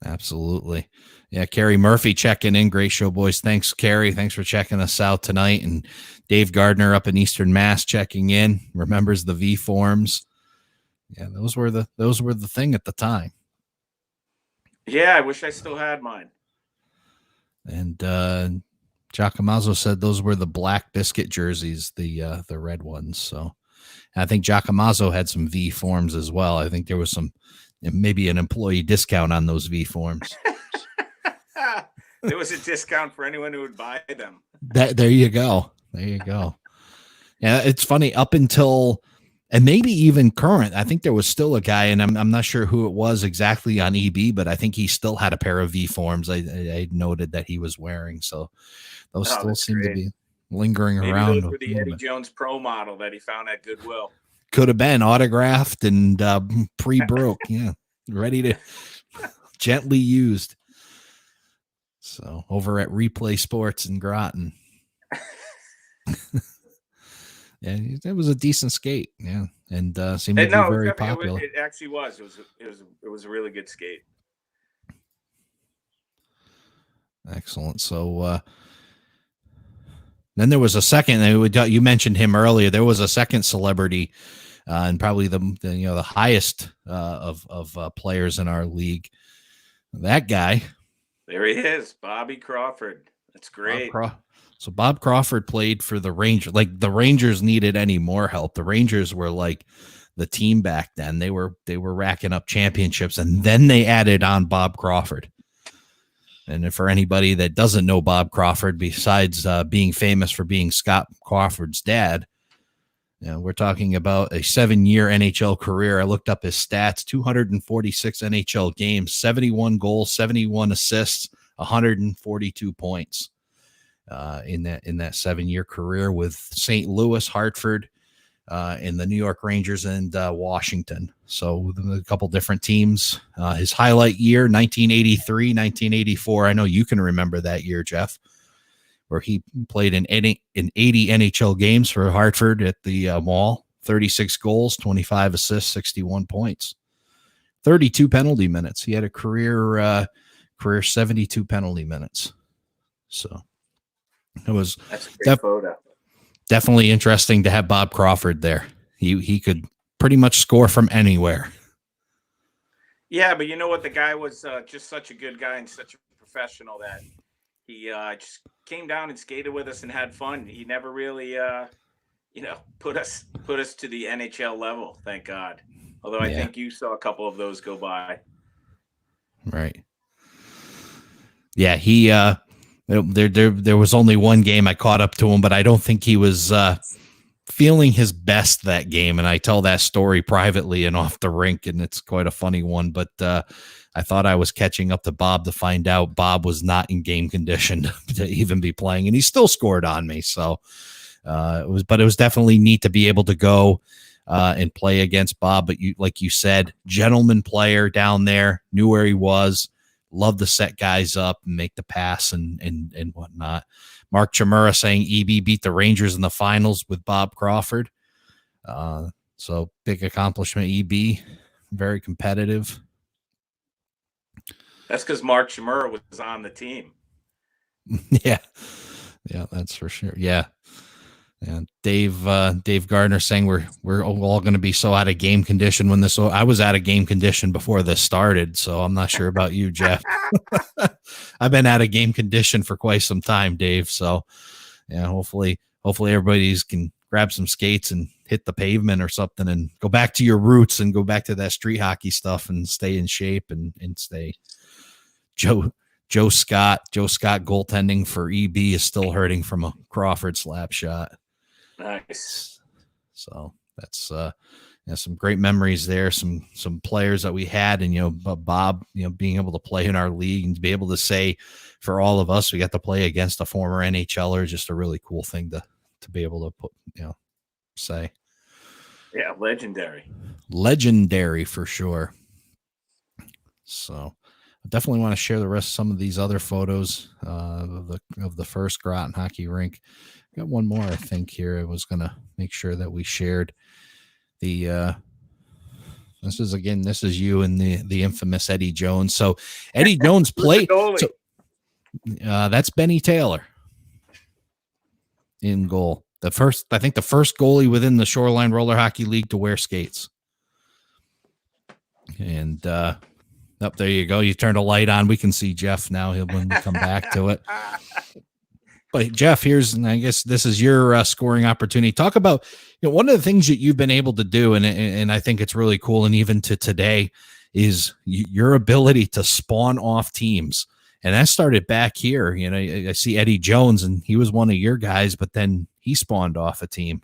Absolutely. Yeah, Carrie Murphy checking in. Great show, boys. Thanks, Carrie. Thanks for checking us out tonight. And Dave Gardner up in Eastern Mass checking in. Remembers the V forms. Yeah, those were the thing at the time. Yeah, I wish I still had mine. And Giacomazzo said those were the black biscuit jerseys, the red ones. So I think Giacomazzo had some V forms as well. I think there was maybe an employee discount on those V forms. There was a discount for anyone who would buy them. There you go. There you go. Yeah, it's funny, up until, and maybe even current, I think there was still a guy, and I'm not sure who it was exactly on EB, but I think he still had a pair of V forms. I noted that he was wearing. So those still seem to be lingering around. Those were the Eddie Jones Pro model that he found at Goodwill. Could have been autographed and pre-broke. Yeah, ready to gently used. So over at Replay Sports in Groton. Yeah, it was a decent skate. Yeah, and seemed to be very popular. It actually was. It was a really good skate. Excellent. So then there was a second. You mentioned him earlier. There was a second celebrity, and probably the highest of players in our league. That guy. There he is, Bobby Crawford. That's great. So Bob Crawford played for the Rangers. Like, the Rangers needed any more help. The Rangers were like the team back then. They were racking up championships, and then they added on Bob Crawford. And for anybody that doesn't know Bob Crawford, besides being famous for being Scott Crawford's dad, we're talking about a 7-year NHL career. I looked up his stats: 246 NHL games, 71 goals, 71 assists, 142 points. In that 7-year career with St. Louis, Hartford, and the New York Rangers and Washington. So a couple different teams. His highlight year, 1983, 1984. I know you can remember that year, Jeff, where he played in 80 NHL games for Hartford at the Mall. 36 goals, 25 assists, 61 points, 32 penalty minutes. He had a career 72 penalty minutes. So that's a great photo. Definitely interesting to have Bob Crawford there. He could pretty much score from anywhere. Yeah, but you know what? The guy was just such a good guy and such a professional that he just came down and skated with us and had fun. He never really, put us to the NHL level. Thank God. Although I think you saw a couple of those go by. Right. Yeah, he. There was only one game I caught up to him, but I don't think he was feeling his best that game. And I tell that story privately and off the rink, and it's quite a funny one. But I thought I was catching up to Bob to find out Bob was not in game condition to even be playing, and he still scored on me. So it was definitely neat to be able to go and play against Bob. But like you said, gentleman player down there, knew where he was. Love to set guys up and make the pass and whatnot. Mark Chimura saying EB beat the Rangers in the finals with Bob Crawford. So big accomplishment, EB. Very competitive. That's because Mark Chimura was on the team. Yeah, that's for sure. Yeah. And Dave Gardner saying we're all going to be so out of game condition when this. I was out of game condition before this started, so I'm not sure about you, Jeff. I've been out of game condition for quite some time, Dave. So, yeah, hopefully everybody's can grab some skates and hit the pavement or something and go back to your roots and go back to that street hockey stuff and stay in shape and stay. Joe Scott goaltending for EB is still hurting from a Crawford slap shot. Nice. So that's some great memories there. Some players that we had, and Bob, being able to play in our league and to be able to say, for all of us, we got to play against a former NHLer. Just a really cool thing to be able to put, say. Yeah, legendary for sure. So I definitely want to share the rest of some of these other photos of the first Groton Hockey Rink. Got one more, I think, here. I was gonna make sure that we shared the this is you and the infamous Eddie Jones. So Eddie Jones played. So, that's Benny Taylor in goal. I think the first goalie within the Shoreline Roller Hockey League to wear skates. And up there you go. You turned a light on. We can see Jeff now when we come back to it. But Jeff, I guess this is your scoring opportunity. Talk about, one of the things that you've been able to do, and I think it's really cool, and even to today, is your ability to spawn off teams. And that started back here. I see Eddie Jones, and he was one of your guys, but then he spawned off a team.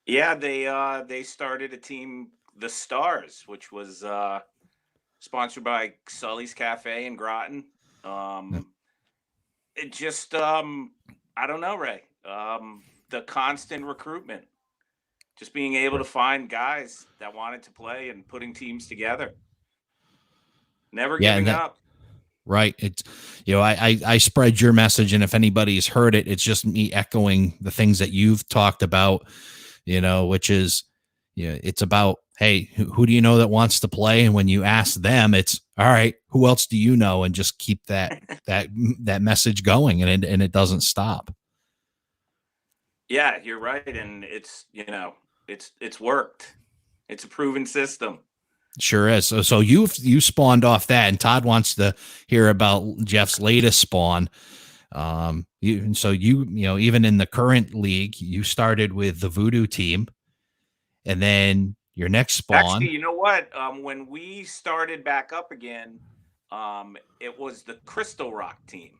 Yeah, they started a team, the Stars, which was sponsored by Sully's Cafe in Groton. It just, I don't know, Ray. The constant recruitment, just being able to find guys that wanted to play and putting teams together. Never giving up. Right. It's, I spread your message, and if anybody's heard it, it's just me echoing the things that you've talked about, which is, it's about, hey, who do you know that wants to play? And when you ask them, it's all right, who else do you know? And just keep that message going, and it doesn't stop. Yeah, you're right. And it's, it's worked. It's a proven system. Sure is. So you spawned off that, and Todd wants to hear about Jeff's latest spawn. Even in the current league, you started with the Voodoo team, and then your next spawn. Actually, you know what? When we started back up again, it was the Crystal Rock team.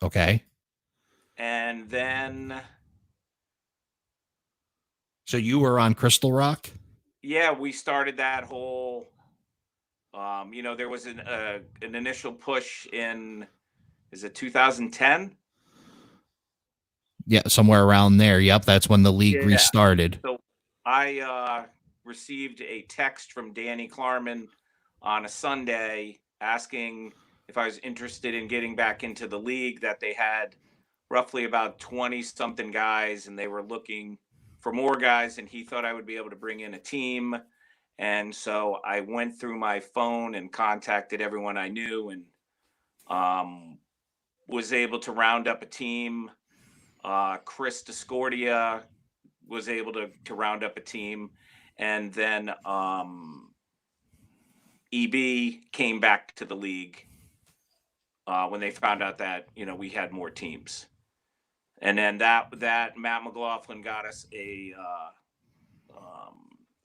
Okay. And then. So you were on Crystal Rock? Yeah, we started that whole. There was an initial push in, is it 2010? Yeah, somewhere around there. Yep, that's when the league restarted. So I received a text from Danny Klarman on a Sunday asking if I was interested in getting back into the league, that they had roughly about 20-something guys, and they were looking for more guys, and he thought I would be able to bring in a team. And so I went through my phone and contacted everyone I knew, and was able to round up a team. Chris Discordia was able to round up a team, and then EB came back to the league when they found out that we had more teams, and then that Matt McLaughlin got us a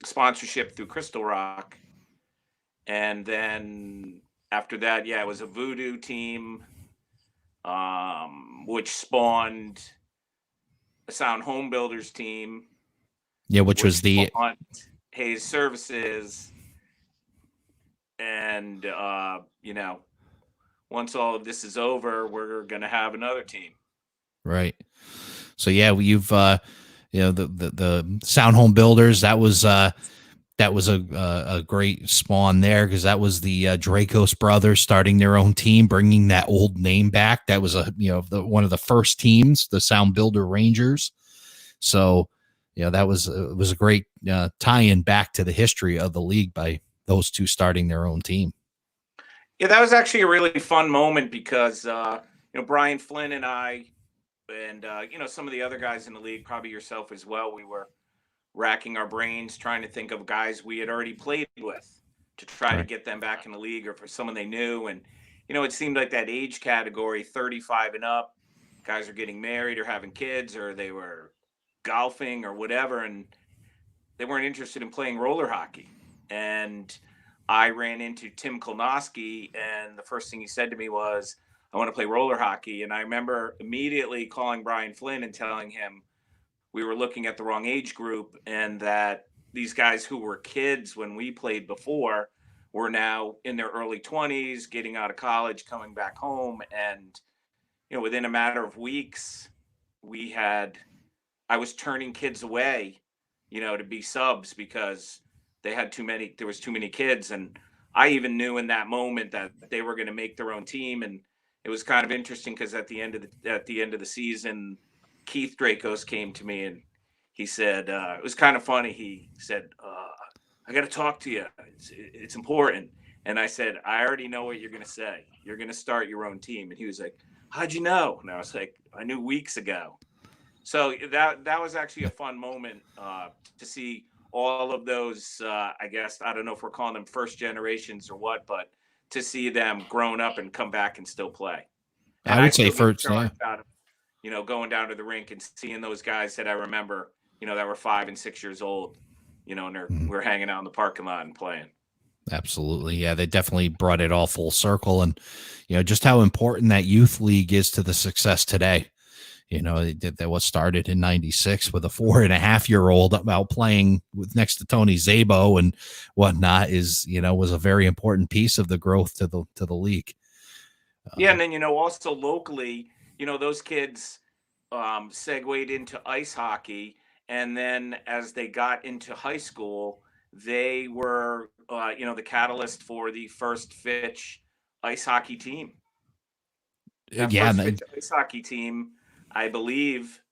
sponsorship through Crystal Rock, and then after that, it was a Voodoo team, which spawned a Sound Home Builders team. Yeah, which was the Hayes Services. And, once all of this is over, we're going to have another team. Right. So, you've, the Sound Home Builders, that was a great spawn there, because that was the Dracos brothers starting their own team, bringing that old name back. That was one of the first teams, the Sound Builder Rangers. So, that was a great tie-in back to the history of the league by those two starting their own team. Yeah, that was actually a really fun moment, because Brian Flynn and I, and some of the other guys in the league, probably yourself as well, we were racking our brains trying to think of guys we had already played with to try to get them back in the league, or for someone they knew. And it seemed like that age category, 35 and up, guys are getting married or having kids, or they were golfing or whatever, and they weren't interested in playing roller hockey. And I ran into Tim Kolnoski, and the first thing he said to me was, I want to play roller hockey. And I remember immediately calling Brian Flynn and telling him we were looking at the wrong age group, and that these guys who were kids when we played before were now in their early 20s, getting out of college, coming back home. And, within a matter of weeks, I was turning kids away, to be subs because there was too many kids. And I even knew in that moment that they were going to make their own team. And it was kind of interesting because at the end of the season, Keith Dracos came to me and he said, it was kind of funny. He said, I got to talk to you. It's important. And I said, I already know what you're going to say. You're going to start your own team. And he was like, how'd you know? And I was like, I knew weeks ago. So that was actually a fun moment to see all of those, I guess, I don't know if we're calling them first generations or what, but to see them grown up and come back and still play. And I would say first, yeah. Going down to the rink and seeing those guys that I remember, that were 5 and 6 years old, and we're hanging out in the parking lot and playing. Absolutely. Yeah, they definitely brought it all full circle. And, just how important that youth league is to the success today. That was started in 96 with a 4.5-year-old out playing with next to Tony Szabo and whatnot was a very important piece of the growth to the league. Yeah. And then, also locally, those kids segued into ice hockey. And then as they got into high school, they were, the catalyst for the first Fitch ice hockey team. Fitch ice hockey team, I believe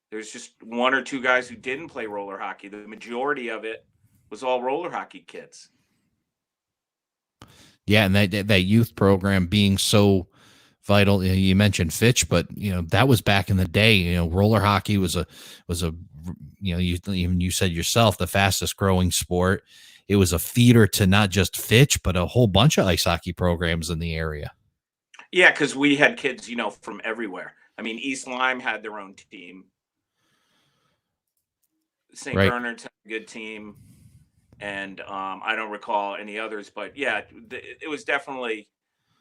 there's just 1 or 2 guys who didn't play roller hockey. The majority of it was all roller hockey kids. Yeah, and that youth program being so vital. You mentioned Fitch, but that was back in the day. Roller hockey was a you said yourself, the fastest growing sport. It was a feeder to not just Fitch, but a whole bunch of ice hockey programs in the area. Yeah, because we had kids, from everywhere. I mean, East Lyme had their own team. St. Bernard's had a good team. And I don't recall any others. But, yeah, it was definitely,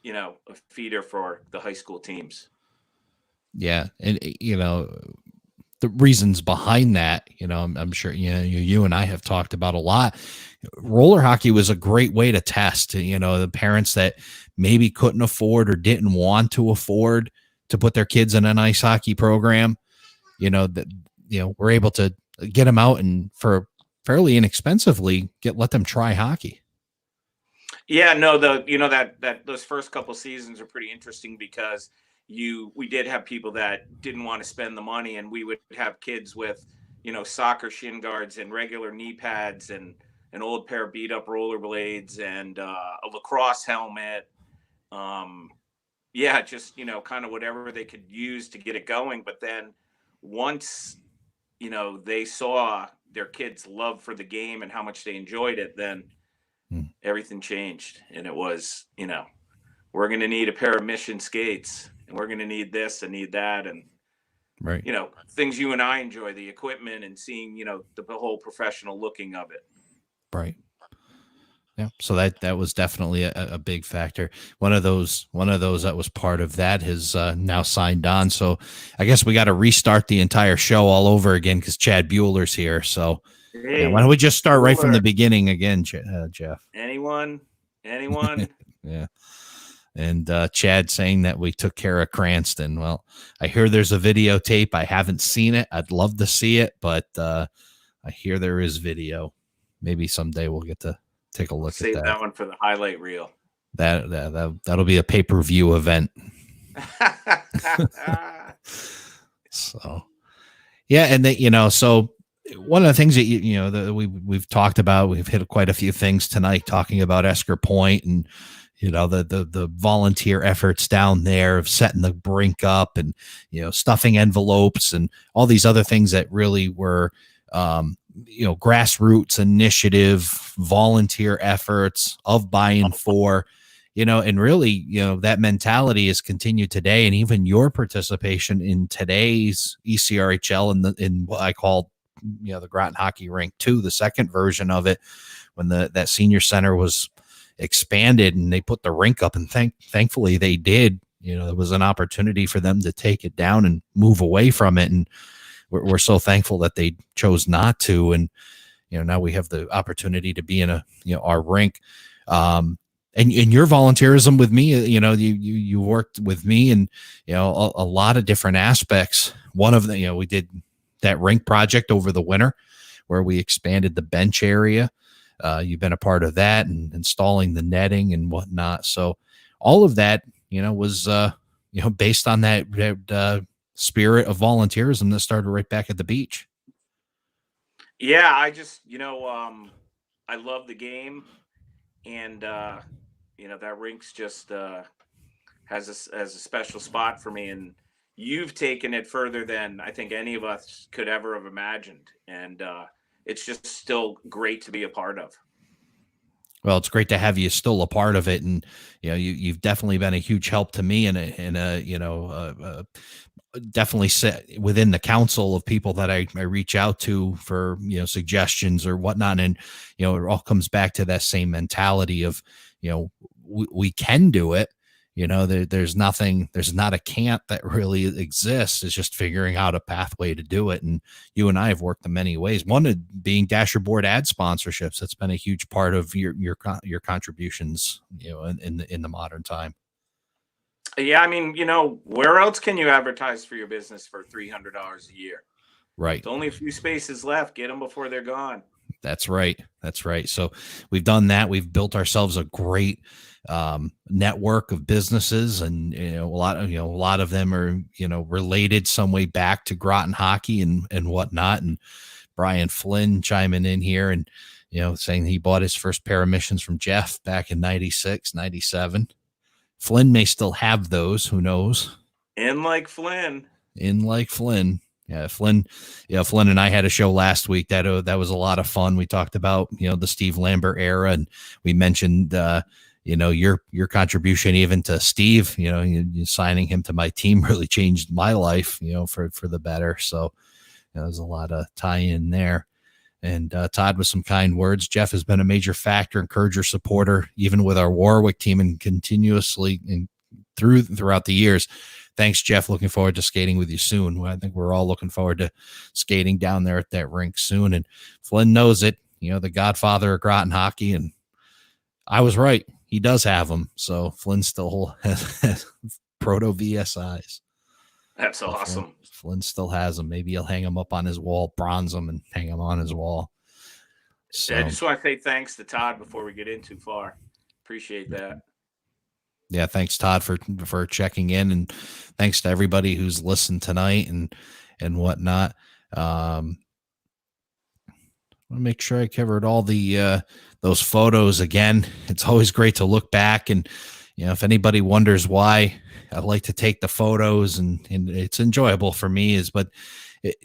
a feeder for the high school teams. Yeah. And, the reasons behind that, I'm sure, you and I have talked about a lot. Roller hockey was a great way to test, the parents that maybe couldn't afford or didn't want to afford to put their kids in an ice hockey program, we're able to get them out and for fairly inexpensively let them try hockey. Yeah, no, those first couple seasons are pretty interesting because we did have people that didn't want to spend the money, and we would have kids with, soccer shin guards and regular knee pads and an old pair of beat up rollerblades and a lacrosse helmet. Yeah, just, kind of whatever they could use to get it going. But then once, they saw their kids' love for the game and how much they enjoyed it, then everything changed. And it was, we're going to need a pair of Mission skates, and we're going to need this and need that. And, right, things you and I enjoy, the equipment and seeing, the whole professional looking of it. Right. Yeah. So that was definitely a big factor. One of those that was part of that has now signed on. So I guess we got to restart the entire show all over again because Chad Bueller's here. So hey, why don't we just start right from the beginning again, Jeff? Anyone? Yeah. And Chad saying that we took care of Cranston. Well, I hear there's a videotape. I haven't seen it. I'd love to see it, but I hear there is video. Maybe someday we'll get to take a look at that. Save that one for the highlight reel. That'll be a pay-per-view event. So, yeah, and so one of the things that that we've talked about, we've hit quite a few things tonight talking about Esker Point and the volunteer efforts down there of setting the brink up and stuffing envelopes and all these other things that really were grassroots initiative, volunteer efforts of buying for, and really, that mentality has continued today, and even your participation in today's ECRHL in what I call, the Groton Hockey Rink 2, the second version of it, when that senior center was expanded and they put the rink up, and thankfully they did. There was an opportunity for them to take it down and move away from it, and we're so thankful that they chose not to. And now we have the opportunity to be in our rink. And your volunteerism with me, you worked with me in, a lot of different aspects. One of the, we did that rink project over the winter where we expanded the bench area. You've been a part of that, and installing the netting and whatnot. So all of that, was, based on that spirit of volunteerism that started right back at the beach. Yeah, I just, I love the game, and that rink's just has a special spot for me, and you've taken it further than I think any of us could ever have imagined, and it's just still great to be a part of. Well, it's great to have you still a part of it, and you've definitely been a huge help to me, and definitely sit within the council of people that I reach out to for suggestions or whatnot, and it all comes back to that same mentality of we can do it. There's not a can't that really exists. It's just figuring out a pathway to do it. And you and I have worked in many ways. One of being Dasher Board ad sponsorships. That's been a huge part of your contributions, in the modern time. Yeah, I mean, where else can you advertise for your business for $300 a year? Right. There's only a few spaces left. Get them before they're gone. That's right. So we've done that. We've built ourselves a great network of businesses, and a lot of them are related some way back to Groton hockey and whatnot. And Brian Flynn chiming in here and saying he bought his first pair of missions from Jeff back in 96, 97. Flynn may still have those. Who knows? In like Flynn. Yeah, Flynn and I had a show last week that was a lot of fun. We talked about, the Steve Lambert era, and we mentioned, your contribution even to Steve, you signing him to my team really changed my life, for the better. So there's a lot of tie in there. And Todd, with some kind words. Jeff has been a major factor, encourager, supporter, even with our Warwick team, and continuously throughout the years. Thanks, Jeff. Looking forward to skating with you soon. I think we're all looking forward to skating down there at that rink soon. And Flynn knows it, the godfather of Groton hockey. And I was right. He does have them. So Flynn still has proto VSIs. That's awesome. Flynn still has them. Maybe he'll hang them up on his wall, bronze them, and hang them on his wall. So, I just want to say thanks to Todd before we get in too far. Appreciate that. Yeah, thanks, Todd, for checking in, and thanks to everybody who's listened tonight and whatnot. I want to make sure I covered all the those photos again. It's always great to look back, and if anybody wonders why I like to take the photos, and it's enjoyable for me, but it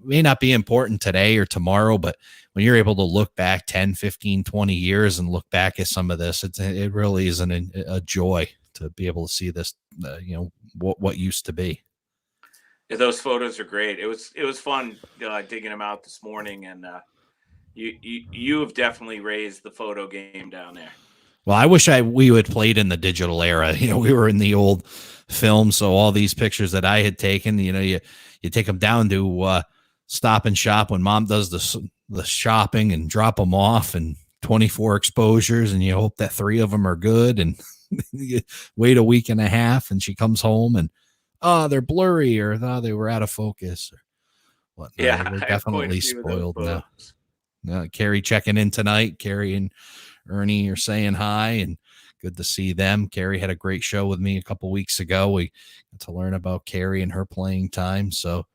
may not be important today or tomorrow, but when you're able to look back 10, 15, 20 years and look back at some of this, it really is a joy to be able to see this, what used to be. Yeah, those photos are great. It was fun digging them out this morning, and you have definitely raised the photo game down there. Well, I wish we had played in the digital era. We were in the old film, so all these pictures that I had taken, you take them down to Stop and Shop when Mom does the shopping and drop them off, and 24 exposures, and you hope that 3 of them are good, and you wait a week and a half, and she comes home and they're blurry, or they were out of focus, or whatnot. Yeah, we're definitely spoiled now. Carrie checking in tonight. Carrie and Ernie are saying hi, and good to see them. Carrie had a great show with me a couple weeks ago. We got to learn about Carrie and her playing time. So,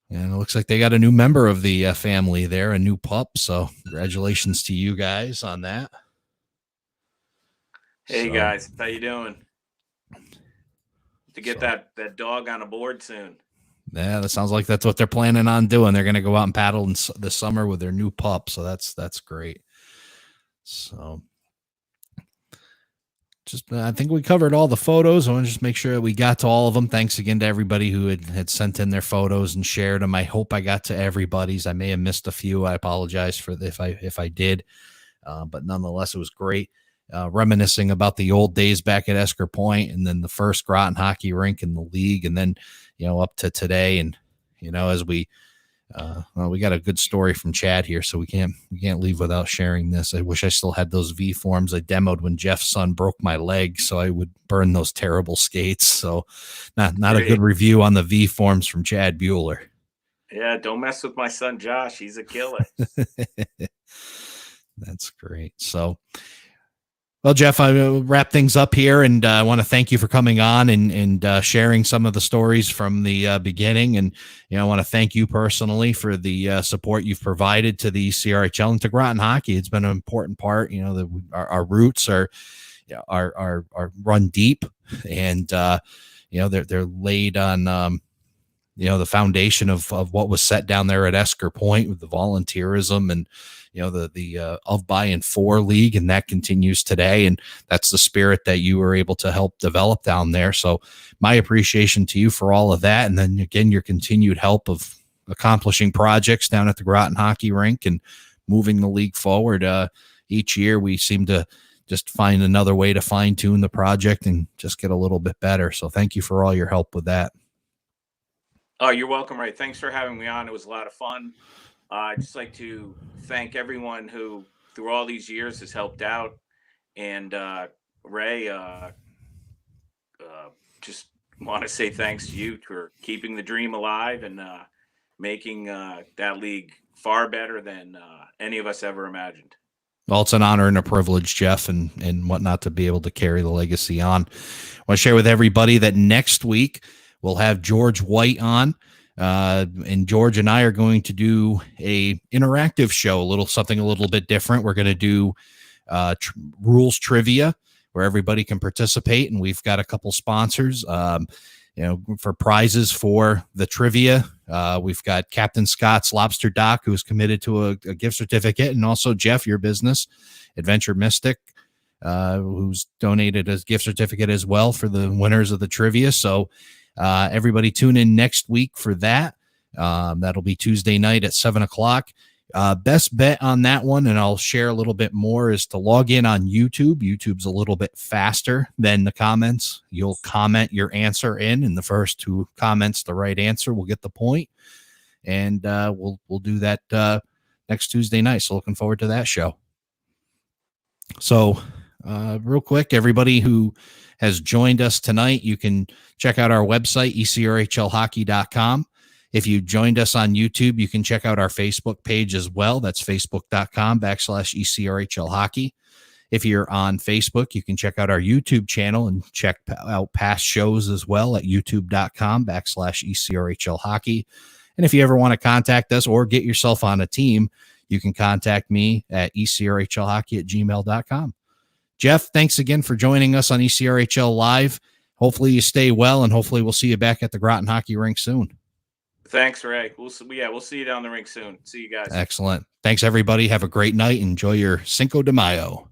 and it looks like they got a new member of the family there, a new pup. So congratulations to you guys on that. Hey guys, how you doing? To get that dog on a board soon. Yeah, that sounds like that's what they're planning on doing. They're going to go out and paddle in the summer with their new pup. So that's great. So, I think we covered all the photos. I want to just make sure that we got to all of them. Thanks again to everybody who had sent in their photos and shared them. I hope I got to everybody's. I may have missed a few. I apologize for if I did, but nonetheless, it was great. Reminiscing about the old days back at Esker Point, and then the first Groton Hockey Rink in the league, and then up to today. And as we got a good story from Chad here, so we can't leave without sharing this. I wish I still had those V forms I demoed when Jeff's son broke my leg, so I would burn those terrible skates. So not a good review on the V forms from Chad Bueller. Yeah, don't mess with my son Josh. He's a killer. That's great. So, well, Jeff, I will wrap things up here, and I want to thank you for coming on and sharing some of the stories from the beginning. And, I want to thank you personally for the support you've provided to the ECRHL and to Groton Hockey. It's been an important part. Our roots are run deep, and, they're laid on, the foundation of what was set down there at Esker Point with the volunteerism and, the of, by, and for league, and that continues today. And that's the spirit that you were able to help develop down there. So my appreciation to you for all of that. And then again, your continued help of accomplishing projects down at the Groton Hockey Rink and moving the league forward. Each year we seem to just find another way to fine tune the project and just get a little bit better. So thank you for all your help with that. Oh, you're welcome, Ray. Thanks for having me on. It was a lot of fun. I'd just like to thank everyone who, through all these years, has helped out. And Ray, just want to say thanks to you for keeping the dream alive and making that league far better than any of us ever imagined. Well, it's an honor and a privilege, Jeff, and whatnot, to be able to carry the legacy on. I want to share with everybody that next week we'll have George White on. And George and I are going to do a interactive show, something a little bit different. We're going to do rules trivia where everybody can participate, and we've got a couple sponsors. For prizes for the trivia, we've got Captain Scott's Lobster Dock, who's committed to a gift certificate, and also Jeff, your business, Adventure Mystic, who's donated a gift certificate as well for the winners of the trivia. So everybody tune in next week for that. That'll be Tuesday night at 7:00. Best bet on that one, and I'll share a little bit more, is to log in on YouTube. YouTube's a little bit faster than the comments. You'll comment your answer in, and the first who comments the right answer will get the point. And we'll do that next Tuesday night. So looking forward to that show. So real quick, everybody who has joined us tonight, you can check out our website, ECRHLhockey.com. If you joined us on YouTube, you can check out our Facebook page as well. That's facebook.com/ECRHL Hockey. If you're on Facebook, you can check out our YouTube channel and check out past shows as well at youtube.com/ECRHL Hockey. And if you ever want to contact us or get yourself on a team, you can contact me at ECRHLhockey@gmail.com. Jeff, thanks again for joining us on ECRHL Live. Hopefully you stay well, and hopefully we'll see you back at the Groton Hockey Rink soon. Thanks, Ray. We'll see you down the rink soon. See you guys. Excellent. Thanks, everybody. Have a great night. Enjoy your Cinco de Mayo.